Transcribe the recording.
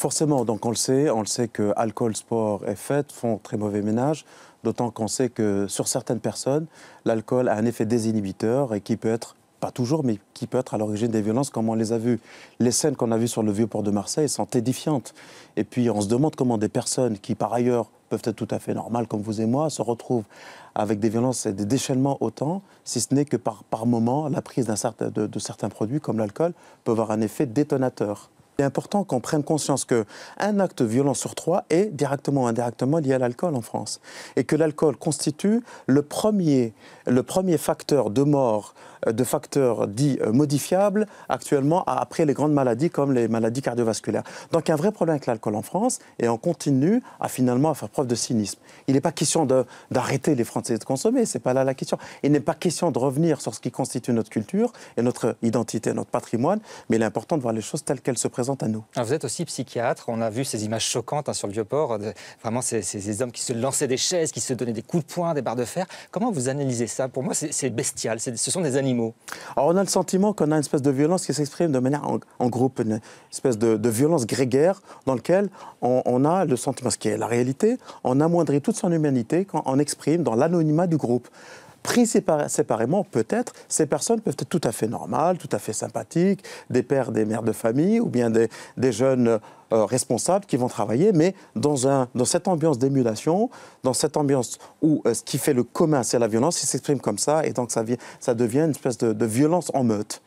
Forcément, donc on le sait que alcool, sport et fête font très mauvais ménage, d'autant qu'on sait que sur certaines personnes, l'alcool a un effet désinhibiteur et qui peut être, pas toujours, mais qui peut être à l'origine des violences comme on les a vues. Les scènes qu'on a vues sur le vieux port de Marseille sont édifiantes. Et puis on se demande comment des personnes qui par ailleurs peuvent être tout à fait normales comme vous et moi se retrouvent avec des violences et des déchaînements autant, si ce n'est que par moment, la prise de certains produits comme l'alcool peut avoir un effet détonateur. Il est important qu'on prenne conscience qu'un acte violent sur 3 est directement ou indirectement lié à l'alcool en France. Et que l'alcool constitue le premier facteur de mort, de facteurs dits modifiables actuellement après les grandes maladies comme les maladies cardiovasculaires. Donc il y a un vrai problème avec l'alcool en France et on continue à finalement faire preuve de cynisme. Il n'est pas question d'arrêter les Français de consommer, ce n'est pas là la question. Il n'est pas question de revenir sur ce qui constitue notre culture et notre identité, notre patrimoine, mais il est important de voir les choses telles qu'elles se présentent à nous. Alors vous êtes aussi psychiatre, on a vu ces images choquantes sur le Vieux-Port, vraiment ces hommes qui se lançaient des chaises, qui se donnaient des coups de poing, des barres de fer. Comment vous analysez ça? Pour moi, c'est bestial, ce sont des animaux. Alors on a le sentiment qu'on a une espèce de violence qui s'exprime de manière en groupe, une espèce de violence grégaire dans laquelle on a le sentiment, ce qui est la réalité, on amoindrit toute son humanité quand on exprime dans l'anonymat du groupe. Pris séparément, peut-être, ces personnes peuvent être tout à fait normales, tout à fait sympathiques, des pères, des mères de famille, ou bien des jeunes responsables qui vont travailler, mais dans cette ambiance d'émulation, dans cette ambiance où ce qui fait le commun, c'est la violence, ils s'expriment comme ça, et donc ça devient une espèce de violence en meute.